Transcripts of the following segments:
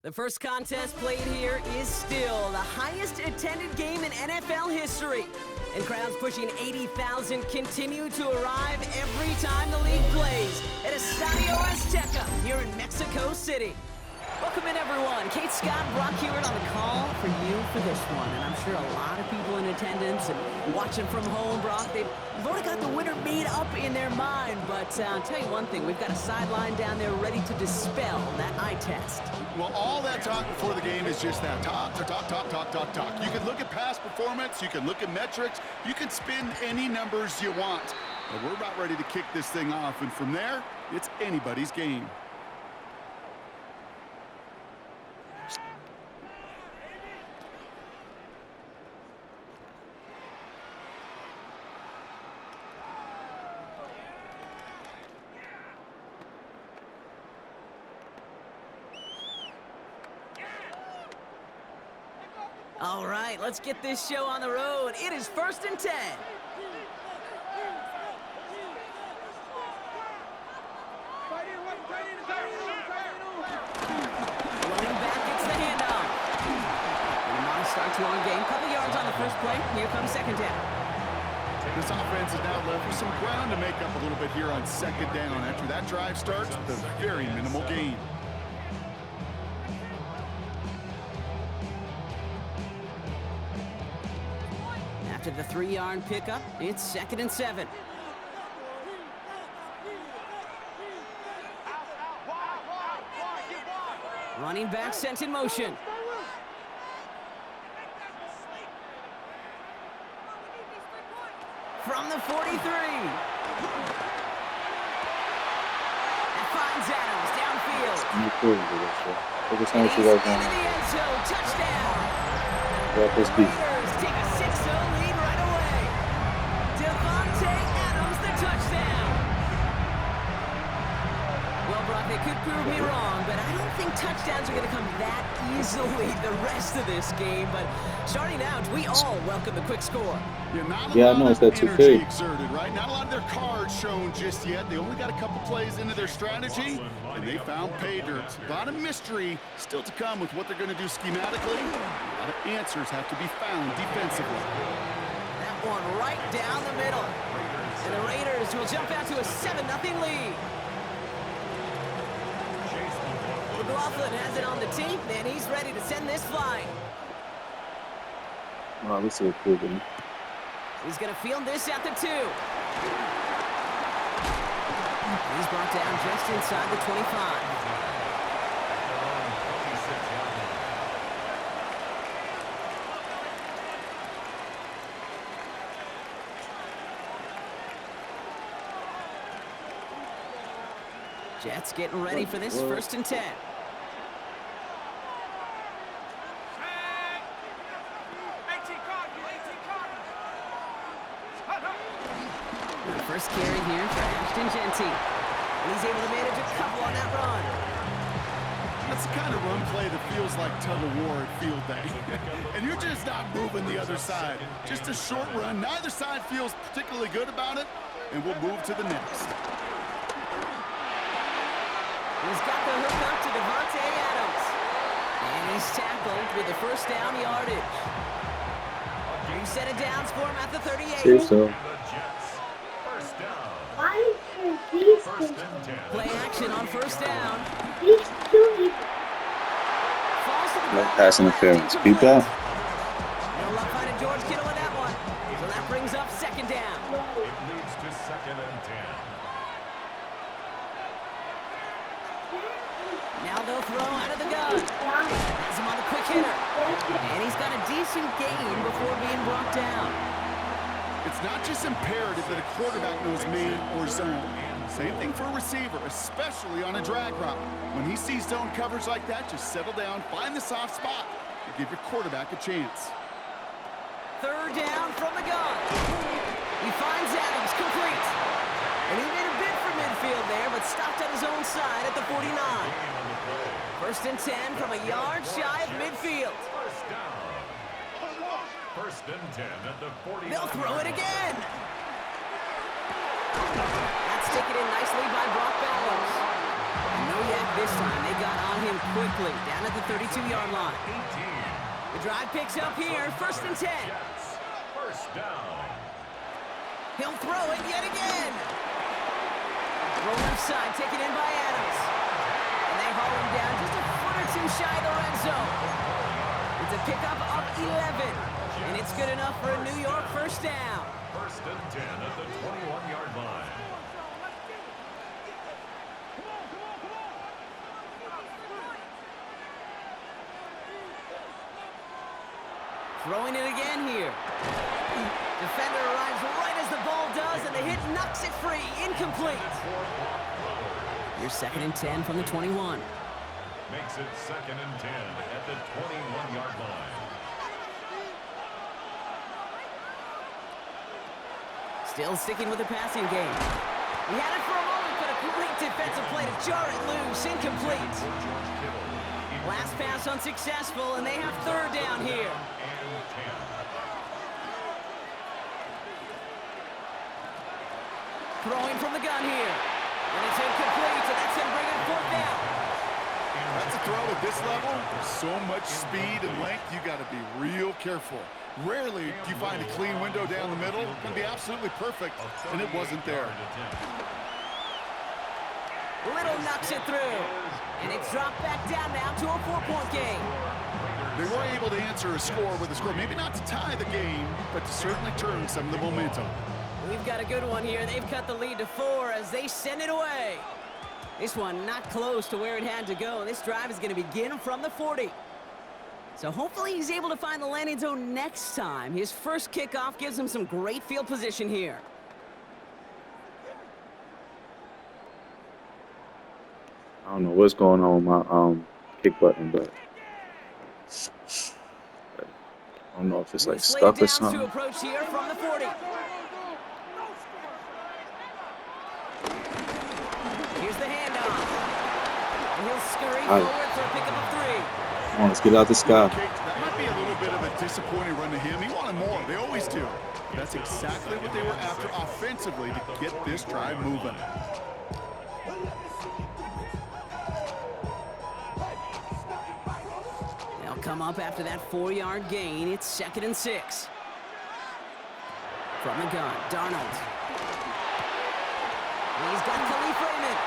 The first contest played here is still the highest attended game in NFL history. And crowds pushing 80,000 continue to arrive every time the league plays at Estadio Azteca here in Mexico City. Welcome in, everyone. Kate Scott, Brock Hewitt on the call for you for this one. And I'm sure a lot of people in attendance and watching from home, Brock, they've already got the winner made up in their mind. But I'll tell you one thing, we've got a sideline down there ready to dispel that eye test. Well, all that talk before the game is just that. Talk. You can look at past performance, you can look at metrics, you can spin any numbers you want. But we're about ready to kick this thing off, and from there, it's anybody's game. All right, let's get this show on the road. It is 1st and 10. Running back gets the handoff. And a nice start to our game. Couple yards on the first play. Here comes second down. This offense is now left with some ground to make up a little bit here on second down. After that drive starts with a very minimal gain. To the 3-yard pickup, it's 2nd and 7. Running back sent in motion. From the 43. That finds Adams downfield. Focus on what you guys want. Into the end zone, touchdown. Yeah, this beat. Raiders take a 6-0 lead right away. Devontae Adams, the touchdown. Well, Brock, they could prove me wrong, but I don't think touchdowns are going to come that easily the rest of this game. But starting out, we all welcome the quick score. Yeah, I know it's that 2K. Exerted, right? Not a lot of their cards shown just yet. They only got a couple plays into their strategy, and they found pay dirt. A lot of mystery still to come with what they're going to do schematically. A lot of answers have to be found defensively. That one right down the middle. And the Raiders will jump out to a 7-0 lead. McLaughlin has it on the tee, and he's ready to send this flying. Wow, this is a cool game. He's going to field this at the 2. He's brought down just inside the 25. Jets getting ready for this 1st and 10. First carry here for Ashton Jeanty. And he's able to manage a couple on that run. That's the kind of run play that feels like tug-of-war at field day. And you're just not moving the other side. Just a short run. Neither side feels particularly good about it. And we'll move to the next. He's got the hook up to Devontae Adams. And he's tackled with the first down yardage. 3 set of downs for him at the 38. Here, so. Play action on 1st down. No pass interference. Beat that. No luck finding George Kittle with that one. So that brings up 2nd down. It leads to 2nd and 10. Now they'll throw out of the gun. Has him on a quick hitter. And he's got a decent gain before being brought down. It's not just imperative that a quarterback knows man or zone. Same thing for a receiver, especially on a drag route. When he sees zone coverage like that, just settle down, find the soft spot, and give your quarterback a chance. 3rd down from the gun. He finds Adams complete. And he made a bid for midfield there, but stopped on his own side at the 49. 1st and 10 from a yard shy of midfield. 1st and 10 at the 49. They'll throw it again. That's taken in nicely by Brock Bowers. No yak this time. They got on him quickly, down at the 32-yard line. The drive picks up here, 1st and 10. First down. He'll throw it yet again. Throw left side, taken in by Adams. And they haul him down just a foot or two shy of the red zone. It's a pickup of 11. And it's good enough for a New York first down. 1st and 10 at the 21-yard line. Throwing it again here. Defender arrives right as the ball does, and the hit knocks it free. Incomplete. Your 2nd and 10 from the 21. Makes it 2nd and 10 at the 21-yard line. Still sticking with the passing game. He had it for a moment, but a great defensive play to jar it loose. Incomplete. Last pass unsuccessful, and they have 3rd down here. Throwing from the gun here. And it's incomplete, so that's him bringing 4th down. That's a throw at this level. So much speed and length, you got to be real careful. Rarely do you find a clean window down the middle. It can be absolutely perfect, and it wasn't there. Little knocks it through. And it's dropped back down now to a 4-point game. They were able to answer a score with a score, maybe not to tie the game, but to certainly turn some of the momentum. We've got a good one here. They've cut the lead to 4 as they send it away. This one not close to where it had to go. This drive is going to begin from the 40. So hopefully he's able to find the landing zone next time. His first kickoff gives him some great field position here. I don't know what's going on with my kick button, but I don't know if it's like stuck or something. To approach here from the 40. Here's the handoff. And he'll scurry forward for a pickup of 3. Come on, let's get out the sky. That might be a little bit of a disappointing run to him. He wanted more. They always do. That's exactly what they were after offensively to get this drive moving. They'll come up after that 4-yard gain. It's 2nd and 6. From the gun, Darnold. And he's got Khalif Raymond.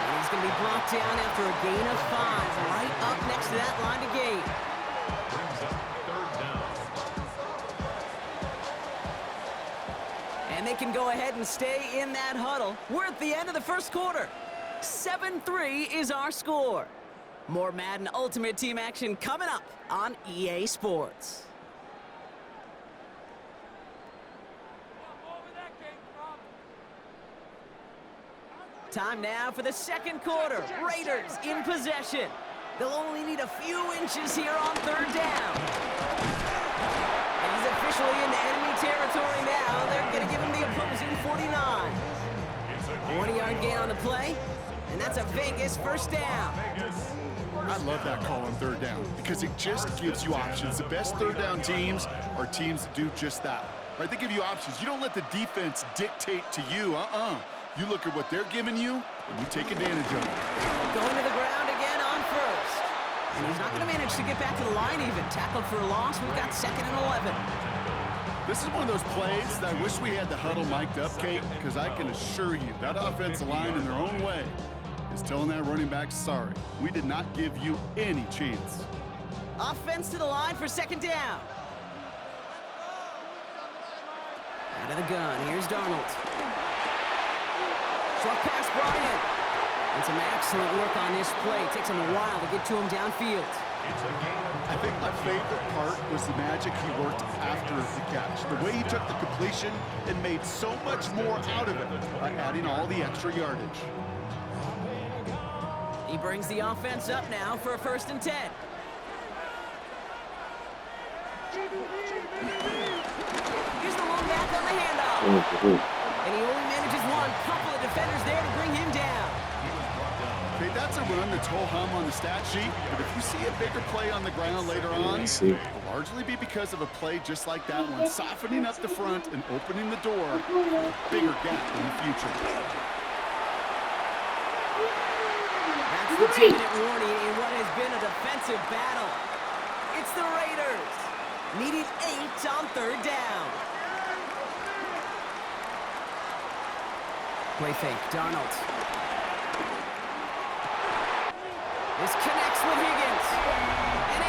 And he's going to be brought down after a gain of 5, right up next to that line of gain. Brings up 3rd down. And they can go ahead and stay in that huddle. We're at the end of the first quarter. 7-3 is our score. More Madden Ultimate Team action coming up on EA Sports. Time now for the 2nd quarter. Raiders in possession. They'll only need a few inches here on 3rd down. And he's officially into enemy territory now. They're going to give him the opposing 49. 20-yard gain on the play, and that's a Vegas first down. I love that call on 3rd down because it just gives you options. The best 3rd down teams are teams that do just that. Right? They give you options. You don't let the defense dictate to you. You look at what they're giving you, and you take advantage of it. Going to the ground again on 1st. And he's not going to manage to get back to the line even. Tackled for a loss. We've got 2nd and 11. This is one of those plays that I wish we had the huddle mic'd up, Kate, because I can assure you that offensive line in their own way is telling that running back, sorry, we did not give you any chance. Offense to the line for 2nd down. Out of the gun. Here's Darnold. Short pass brought in. And some excellent work on this play. It takes him a while to get to him downfield. I think my favorite part was the magic he worked after the catch. The way he took the completion and made so much more out of it by adding all the extra yardage. He brings the offense up now for a 1st and 10. Here's the long back on the handoff. And he only manages one. Couple of defenders there to bring him down. Okay, that's a run that's ho-hum on the stat sheet, but if you see a bigger play on the ground later on, it'll largely be because of a play just like that one, softening up the front and opening the door for a bigger gap in the future. the 2-minute warning in what has been a defensive battle. It's the Raiders, needing 8 on 3rd down. Play fake, Darnold. This connects with Higgins.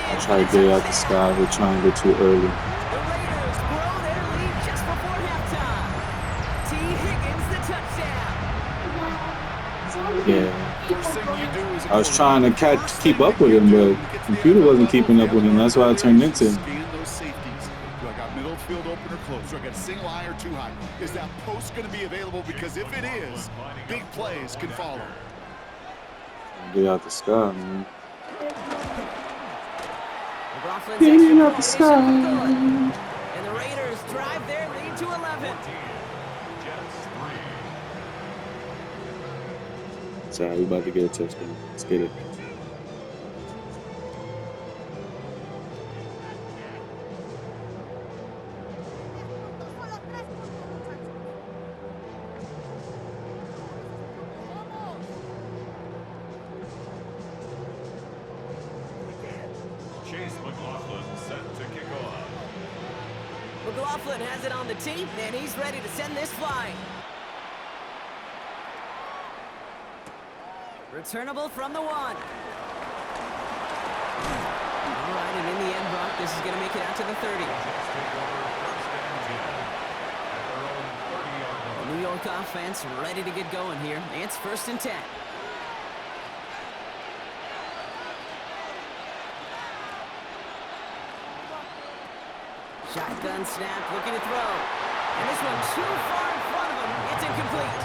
I try to get it out the sky. We're trying to get too early. The Raiders grow their lead just before halftime. T. Higgins, the touchdown. Yeah. First thing you do is I was trying to keep up with him, but the computer wasn't keeping up with him. That's what I turned into. Scan those safeties. Do I got middle field open or close? Do I got a single high or 2 high? Is that post going to be available? Because if it is, big plays can follow. Get out the sky, man. McLaughlin's Get extra out the point is sky. up and good. And the Raiders drive their lead to 11. Sorry, we about to get a touchdown. Let's get it. Chase McLaughlin set to kick off. McLaughlin has it on the tee, and he's ready to send this flying. Returnable from the 1. All right, and in the end, Brock, this is going to make it out to the 30. The New York offense ready to get going here. It's 1st and 10. Shotgun snap, looking to throw. And this one too far in front of him. It's incomplete.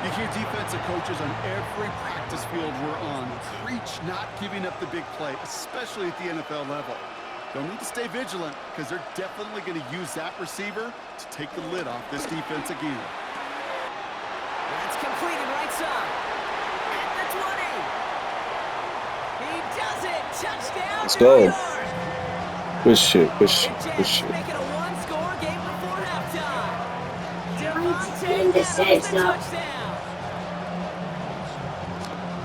You hear defensive coaches on every practice field we're on preach not giving up the big play, especially at the NFL level. They'll need to stay vigilant because they're definitely going to use that receiver to take the lid off this defense again. That's completed right side. At the 20. He does it. Touchdown. Let's go. New York. Good shit. Good The shit. Good Jets shit. make it a 1-score game before halftime. Devontae getting the Adams, six the up. touchdown.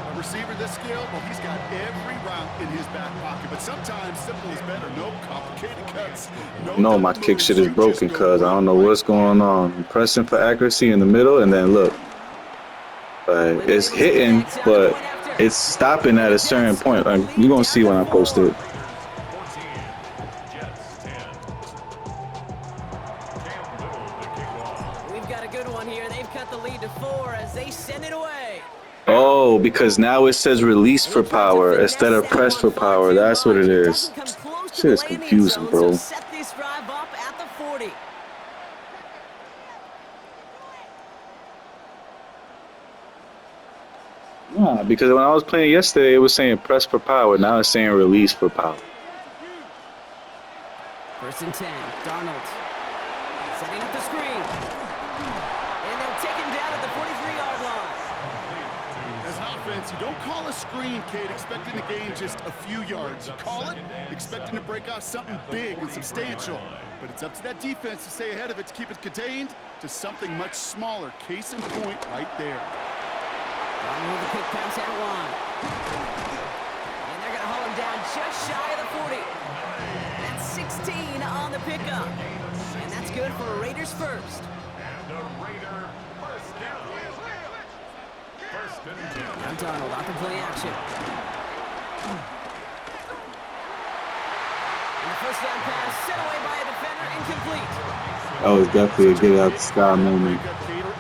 A receiver this skill, well, he's got every route in his back pocket, but sometimes simple is better. No complicated cuts. No, my kick shit is broken, cuz I don't know what's going on. I'm pressing for accuracy in the middle, and then look. It's hitting, but it's stopping at a certain point. Like, you're going to see when I post it. 14, Jets 10. Cam Little to kick off. We've got a good one here. They've cut the lead to 4 as they send it away. Oh, because now it says release for power instead of press for power. That's what it is. Shit is confusing, bro. Set this drive up at the 40. Nah, because when I was playing yesterday, it was saying press for power. Now it's saying release for power. 1st and 10. Darnold setting up the screen. And they'll take him down at the 43-yard line. As an offense, you don't call a screen, kid, expecting to gain just a few yards. You call it expecting to break out something big and substantial. But it's up to that defense to stay ahead of it, to keep it contained to something much smaller. Case in point right there. Darnold with a quick pass at 1. And they're going to haul him down just shy of the 40. That's 16 on the pickup. And that's good for a Raiders first. And a Raider first down. 1st and 10. Now Darnold out to play action. And the first down pass set away by a defender, incomplete. That was definitely a get out the sky moment.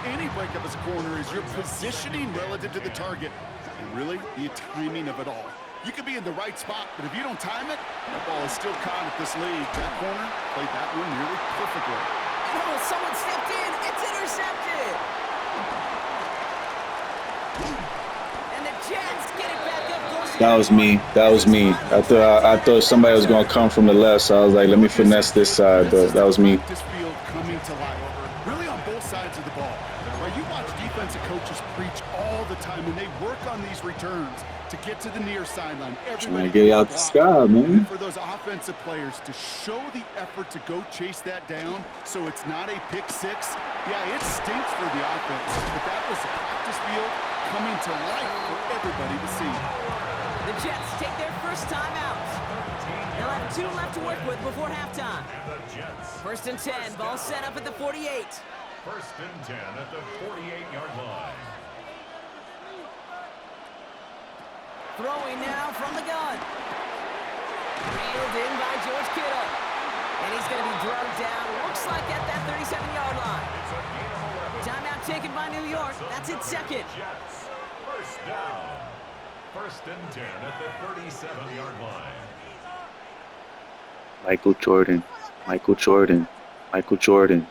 Any breakup as a corner is your positioning relative to the target. And really, the timing of it all. You could be in the right spot, but if you don't time it, that ball is still caught at this league. That corner played that one nearly perfectly. Oh, someone stepped in. It's intercepted. And the Jets get it back up close to That was me. That was me. I thought somebody was gonna come from the left, so I was like, let me finesse this side, but that was me. This field coming to life, really on both sides of the ball. Right, you watch defensive coaches preach all the time, and they work on these returns to get to the near sideline. Trying to get out the sky, man. For those offensive players to show the effort to go chase that down, so it's not a pick six. Yeah, it stinks for the offense, but that was the practice field coming to life for everybody to see. The Jets take their first time out. They'll have 2 left to work with before halftime. First and 10, ball set up at the 48. First and 10 at the 48-yard line. Throwing now from the gun. Reeled in by George Kittle. And he's going to be drugged down, looks like at that 37-yard line. Timeout taken by New York. That's its second. Jets, first down. First and 10 at the 37-yard line. Michael Jordan. Michael Jordan. Michael Jordan.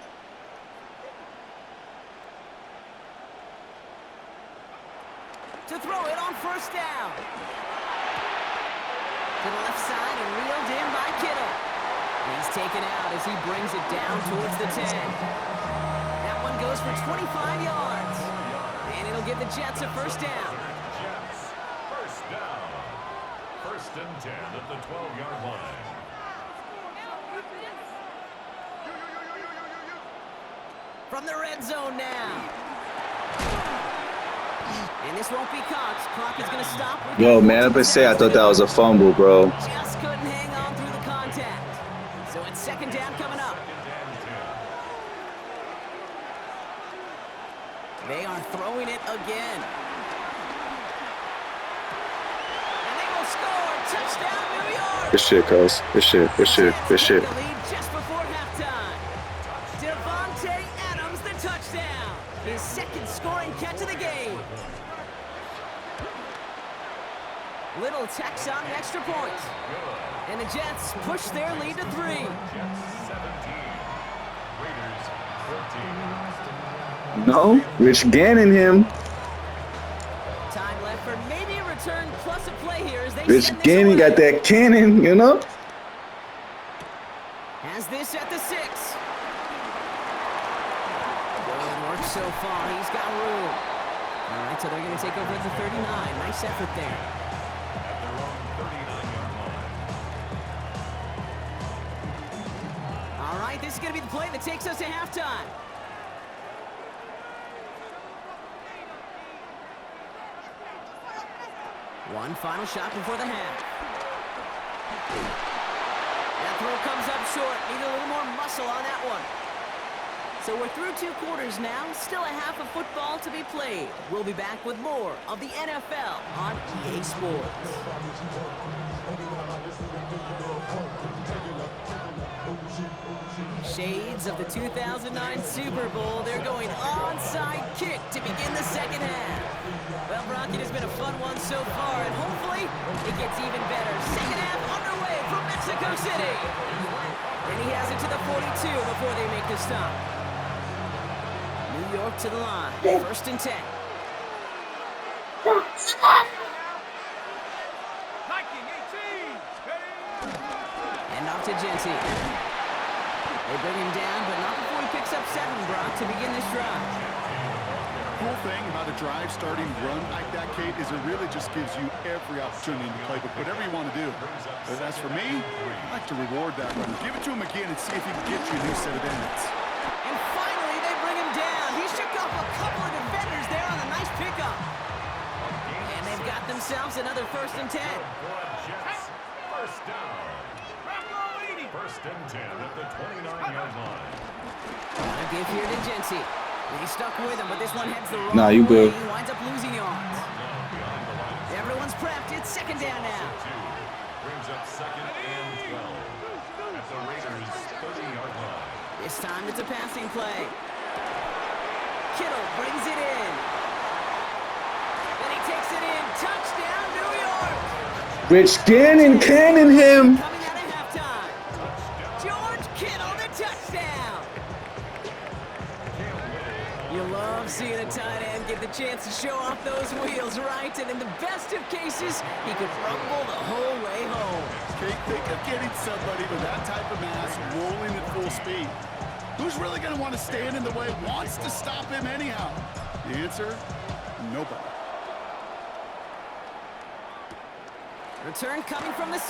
To throw it on first down. To the left side and reeled in by Kittle. And he's taken out as he brings it down towards the 10. That one goes for 25 yards. And it'll give the Jets a first down. Jets, first down. First and 10 at the 12-yard line. From the red zone now. And this won't be caught. Clock is going to stop. Yo, man, I'm gonna say I thought that was a fumble, bro. Just couldn't hang on through the contact. So it's second down coming up. They are throwing it again. And they will score. Touchdown, New York. Good shit, cuz. Good shit. Good shit. Good shit. The lead just before halftime. Devontae Adams, the touchdown. His second scoring catch of the game. Little tacks on the extra point. And the Jets push their lead to 3. Jets 17. Raiders 14. No, Rich Gannon him. Time left for maybe a return plus a play here as they Rich send this Gannon away. got that cannon, you know? Has this at the 6. Good work so far. He's got room. All right, so they're going to take over at the 39. Nice effort there. At their own 39-yard line. All right, this is going to be the play that takes us to halftime. One final shot before the half. That throw comes up short. Need a little more muscle on that one. So we're through 2 quarters now. Still a half of football to be played. We'll be back with more of the NFL on EA Sports. Shades of the 2009 Super Bowl. They're going onside kick to begin the second half. Well, Brock, it has been a fun one so far, and hopefully it gets even better. Second half underway from Mexico City. And he has it to the 42 before they make the stop. New York to the line. First and 10. And off to Genty. They bring him down, but not before he picks up 7, Brock, to begin this drive. The cool thing about a drive starting run like that, Kate, is it really just gives you every opportunity to play, but whatever you want to do. But as for me, I like to reward that run. Give it to him again and see if he can get you a new set of downs. And finally, they bring him down. He shook off a couple of defenders there on a nice pickup. And they've got themselves another first and 10. Jets, first down. First and 10 at the 29-yard line. A give here to Genty. He's stuck with him, but this one heads the wrong Nah, you way. good. He winds up losing yards. Beyond the line. Everyone's prepped. It's second down now. 2 brings up second and 12 at the Raiders' 30-yard line. This time it's a passing play. Kittle brings it in. Then he takes it in. Touchdown, New York. Rich Gannon cannon him. Coming out of halftime. George Kittle, the touchdown. You love seeing a tight end get the chance to show off those wheels, right? And in the best of cases, he could rumble the whole way home. Kate, think of getting somebody with that type of mass rolling at full speed. Who's really going to want to stand in the way, wants to stop him anyhow? The answer, nobody. Return coming from the 6.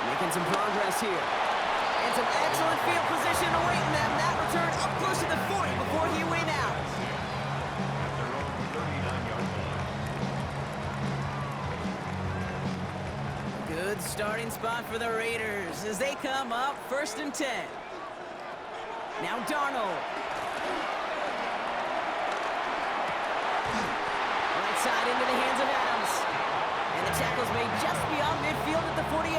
Making some progress here. And some excellent field position awaiting them. That return up close to the 40 before he went out. Good starting spot for the Raiders as they come up 1st and 10. Now Darnold. Right side into the hands of Adams. And the tackle's made just beyond midfield at the 48.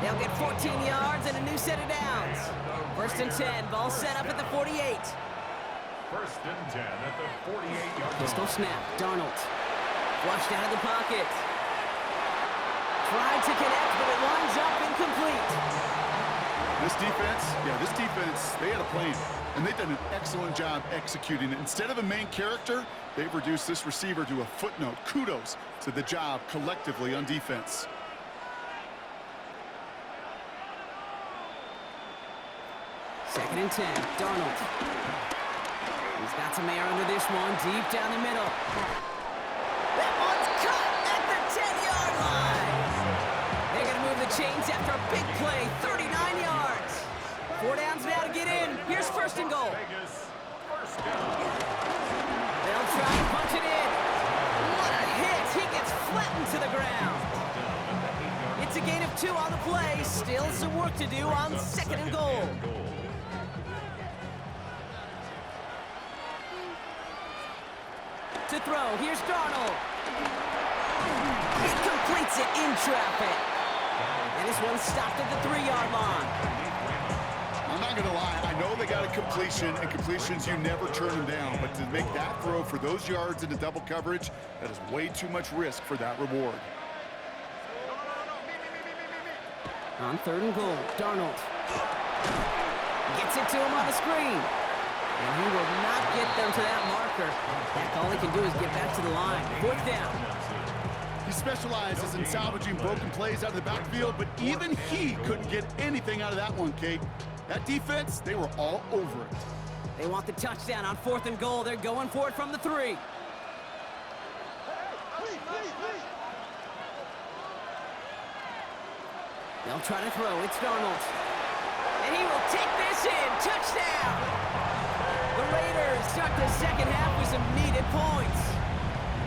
They'll get 14 yards and a new set of downs. 1st and 10, ball set up at the 48. 1st and 10 at the 48-yard line. Pistol snap, Darnold. Flushed out of the pocket. Tried to connect, but it winds up incomplete. This defense, they had a plan, and they've done an excellent job executing it. Instead of a main character, they've reduced this receiver to a footnote. Kudos to the job collectively on defense. Second and 10, Darnold. He's got some air under this one, deep down the middle. That one's cut at the 10-yard line. They're going to move the chains after a big play, 39 yards. 4 downs now to get in. Here's 1st and goal. They'll try and punch it in. What a hit. He gets flattened to the ground. It's a gain of 2 on the play. Still some work to do on 2nd and goal. To throw, here's Darnold. He completes it in traffic. And this one's stopped at the 3-yard line. I'm not going to lie, I know they got a completion, and completions, you never turn them down. But to make that throw for those yards into double coverage, that is way too much risk for that reward. On 3rd and goal, Darnold gets it to him on the screen. And he will not get them to that marker. That's all he can do is get back to the line. 4th down. He specializes in salvaging broken plays out of the backfield, but even he couldn't get anything out of that one, Kate. That defense, they were all over it. They want the touchdown on 4th and goal. They're going for it from the 3. They'll try to throw. It's Darnold. And he will take this in. Touchdown! The Raiders start the 2nd half with some needed points.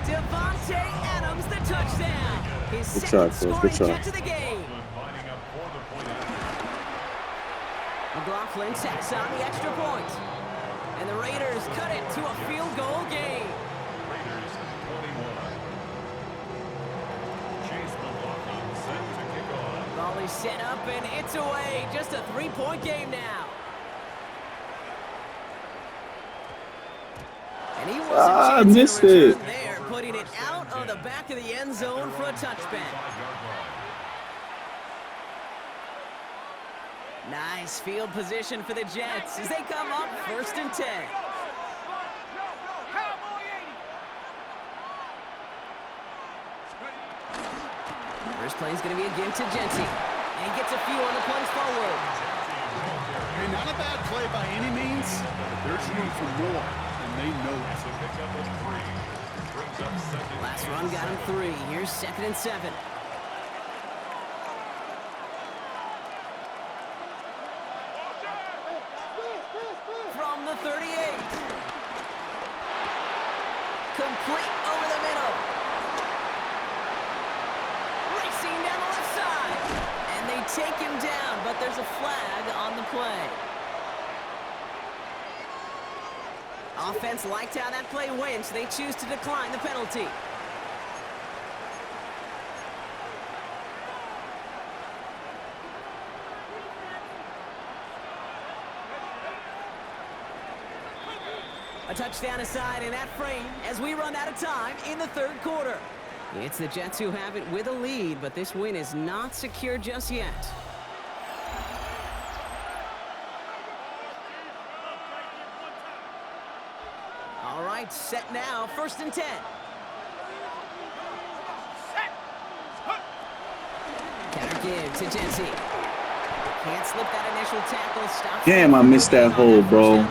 Devontae Adams, the touchdown. His second scoring catch of the game. McLaughlin tacks on the extra point. And the Raiders cut it to a field goal game. Raiders 21. Chase McLaughlin set to kick off. Ball is set up and it's away. Just a 3-point game now. And he I missed it. There, putting it out of the back of the end zone for a touchback. Nice field position for the Jets as they come up 1st and 10. First play is going to be again to Jency. And he gets a few on the punch forward. Hey, not a bad play by any means, but there's room for more, and they know it. Last run got him 3. Here's 2nd and 7. From the 38. Complete over the middle. Racing down the left side. And they take him down, but there's a flag on the play. Offense liked how that play went, so they choose to decline the penalty. A touchdown aside in that frame as we run out of time in the 3rd quarter. It's the Jets who have it with a lead, but this win is not secure just yet. All right, set now, 1st and 10. Counter give to Jency. Can't slip that initial tackle. Stop. Damn, I missed that hole, bro.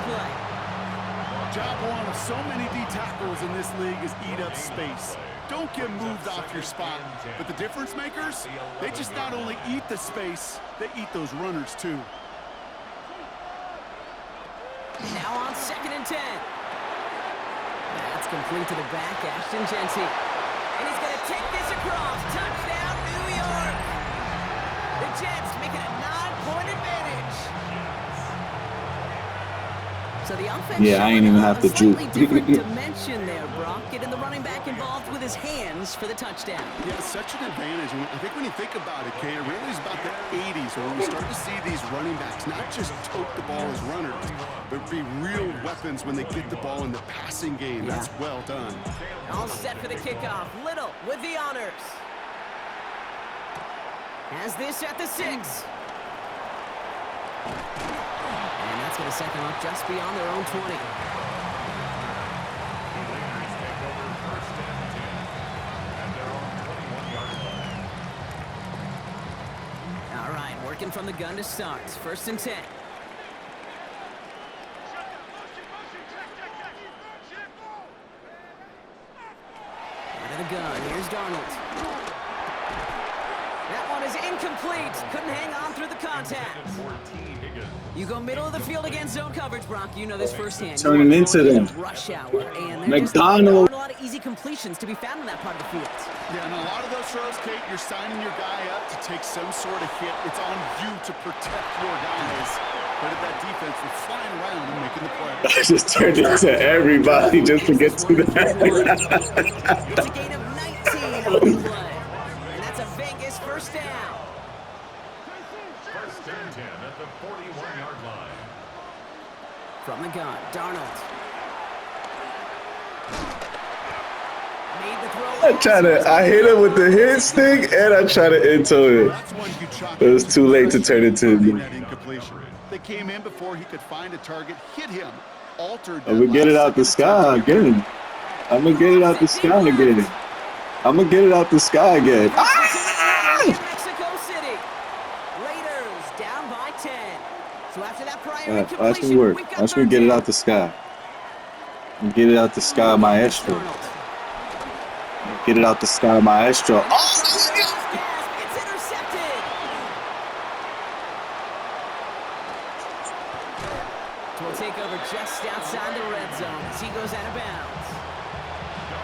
Job one of so many D tackles in this league is eat up space. Don't get moved off your spot. But the difference makers, they just not only eat the space, they eat those runners too. Now on 2nd and 10. That's complete to the back, Ashton Jency. And he's going to take this across. Touchdown, New York. Jets, making a 9-point advantage. So the offense Yeah, I ain't even have to a slightly juke. different dimension there, Brock. Getting the running back involved with his hands for the touchdown. Yeah, such an advantage. And I think when you think about it, Kate, it really is about the 80s where we start to see these running backs not just tote the ball as runners, but be real weapons when they get the ball in the passing game. That's well done. All set for the kickoff. Little with the honors. Has this at the 6. And that's going to set them up just beyond their own 20. All right, working from the gun to start. 1st and 10. Out of the gun, here's Darnold. That one is incomplete. Couldn't hang on through the contact. You go middle of the field against zone coverage, Brock. You know this firsthand. Turning into them. Rush hour, and McDonald. a lot of easy completions to be found in that part of the field. Yeah, and a lot of those throws, Kate, you're signing your guy up to take some sort of hit. It's on you to protect your guys. But if that defense was flying around and making the play. I just turned it to everybody just to get to that. It's a gain of 19 on the play. And that's a Vegas 1st down. 1st and 10 at the 41-yard line. From the gun, Darnold. Made the throw. I hit him with the hit stick and I try to into it. That's one you chalk It was too late to turn it to me. that incompletion. They came in before he could find a target, hit him, altered. I'm gonna get it out the sky again. I'm gonna get it out the sky again. I'm gonna get it out the sky again. Mexico City. Raiders down by 10. So after that prior Watch me incompletion, work. we've got Watch me 13. get it out the sky. Get it out the sky, maestro. Get it out the sky, maestro. It's intercepted. Will take over just outside the red zone as he goes out of bounds.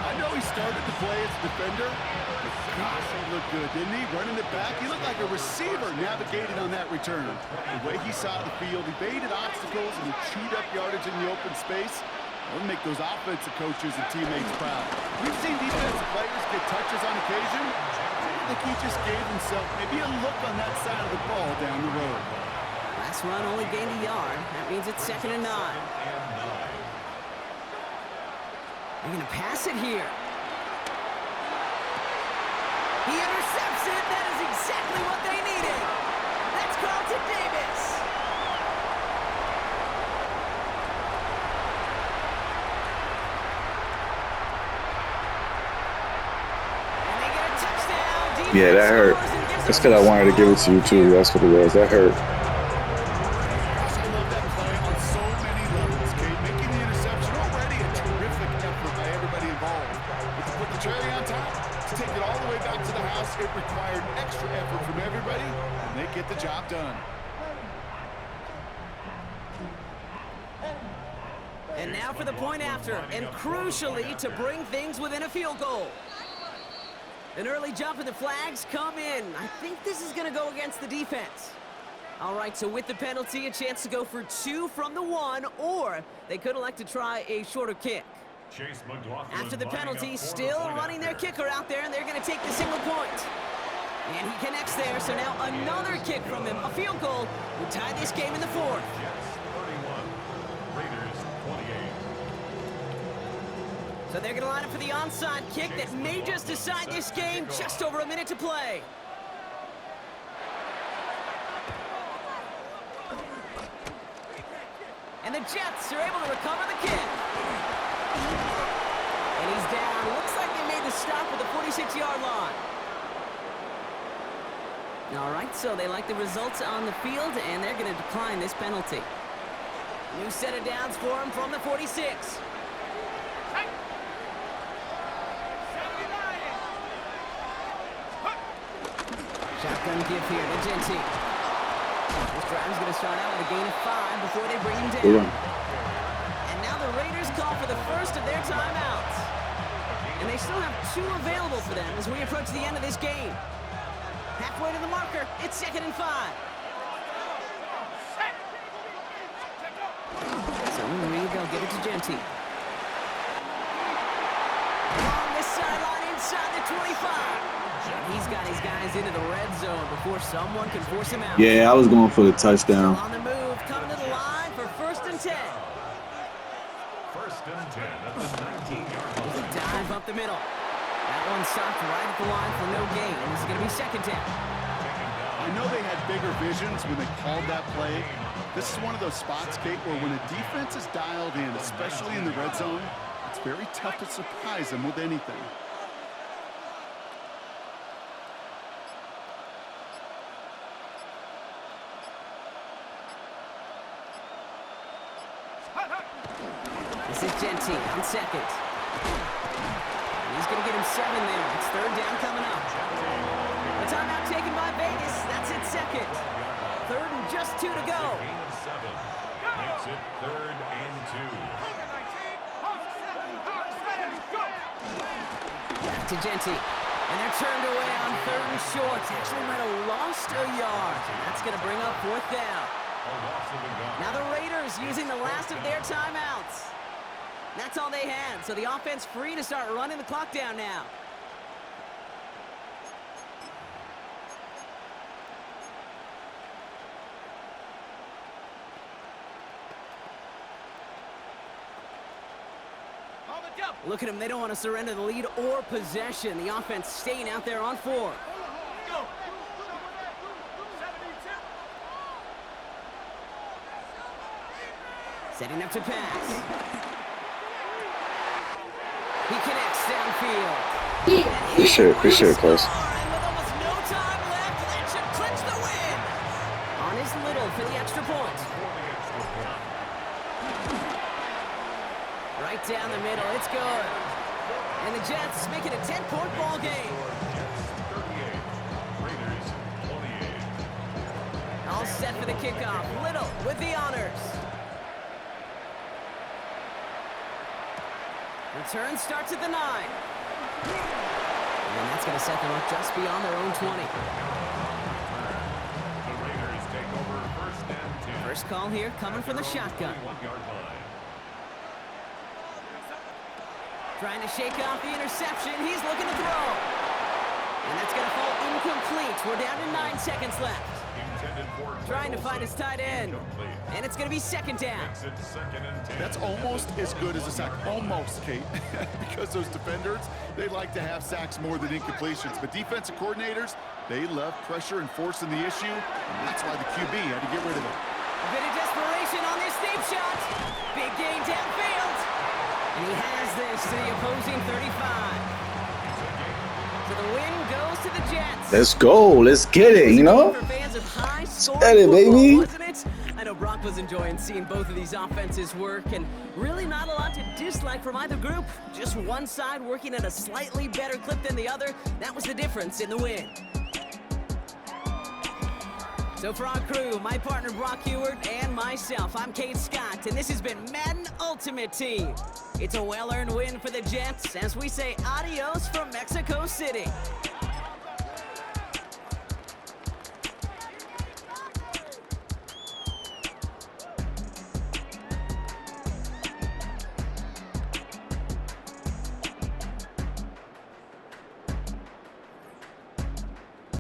I know he started to play as a defender, but gosh, he looked good, didn't he? Running it back, he looked like a receiver navigating on that return. The way he saw the field, he baited obstacles and he chewed up yardage in the open space. That'll make those offensive coaches and teammates proud. We've seen defensive players get touches on occasion. I think he just gave himself maybe a look on that side of the ball down the road. Last run only gained a yard. That means it's 2nd and 9. They're going to pass it here. He intercepts it. That is exactly what they needed. That's Carlton Davis. And they get a touchdown. Yeah, that hurt. That's because I wanted to give it to you too. That's what it was. That hurt. I love that play on so many levels, Kate. Making the interception already a terrific effort by everybody involved. But to put the cherry on top, to take it all the way back to the house, it required extra effort from everybody, and they get the job done. And now for the point after, and crucially to bring things within a field goal. An early jump and the flags come in. I think this is going to go against the defense. All right, so with the penalty, a chance to go for 2 from the 1, or they could elect to try a shorter kick. Chase McLaughlin After the lining penalty, up for the still point running their after. kicker out there, and they're going to take the single point. And he connects there, so now another kick from him. A field goal would tie this game in the 4th. Jets 31, Raiders 28. So they're going to line up for the onside kick that may just decide this game. Just over a minute to play. And the Jets are able to recover the kick. And he's down. Looks like they made the stop at the 46-yard line. All right, so they like the results on the field, and they're going to decline this penalty. New set of downs for him from the 46. Shotgun give here to Genty. This drive is going to start out with a gain of 5 before they bring him down. And now the Raiders call for the first of their timeouts. And they still have 2 available for them as we approach the end of this game. Halfway to the marker. It's 2nd and 5. So Reed, they'll give it to Genty. Along this sideline inside the 25. And he's got his guys into the red zone before someone can force him out. Yeah, I was going for the touchdown. Still on the move, coming to the line for 1st and 10. 1st and 10 at the 19-yard line. There's a dive up the middle. That one stopped right at the line for no gain. This is going to be 2nd down. I know they had bigger visions when they called that play. This is one of those spots, Kate, where when a defense is dialed in, especially in the red zone, it's very tough to surprise them with anything. This is Genty on 2nd. And he's going to get him 7 there. It's 3rd down coming up. A timeout taken by Vegas. That's it 2nd. 3rd and just 2 to go. Gain of 7. Makes it 3rd and 2. Back to Genty. And they're turned away on 3rd and short. Actually might have lost a yard. And that's going to bring up 4th down. A loss of a yard. Now the Raiders using the last of their timeouts. That's all they had, so the offense free to start running the clock down now. Look at them, they don't want to surrender the lead or possession. The offense staying out there on 4. Setting up to pass. He connects downfield. For sure, close. And with almost no time left, that should clinch the win. On his Little for the extra point. Right down the middle, it's good. And the Jets make it a 10-point ball game. Jets 38. Raiders 28. All set for the kickoff. Little with the honors. Return starts at the 9. And that's going to set them up just beyond their own 20. The Raiders take over 1st and 10. First call here coming from the shotgun. 41-yard line. Trying to shake off the interception. He's looking to throw. And that's going to fall incomplete. We're down to 9 seconds left. Intended for Trying to find his tight end. Incomplete. And it's going to be 2nd down. Makes it 2nd and 10. That's almost as good as a sack. Almost, Kate. Because those defenders, they like to have sacks more than incompletions. But defensive coordinators, they love pressure and forcing the issue. And that's why the QB had to get rid of it. A bit of desperation on this deep shot. Big gain downfield. And he has this to the opposing 35. So the win goes to the Jets. Let's go. Let's get it, you know? For fans of high-scoring get it, football, baby. wasn't it? I know Brock was enjoying seeing both of these offenses work, and really not a lot to dislike from either group. Just one side working at a slightly better clip than the other. That was the difference in the win. So for our crew, my partner Brock Heward and myself, I'm Kate Scott, and this has been Madden Ultimate Team. It's a well-earned win for the Jets as we say adios from Mexico City.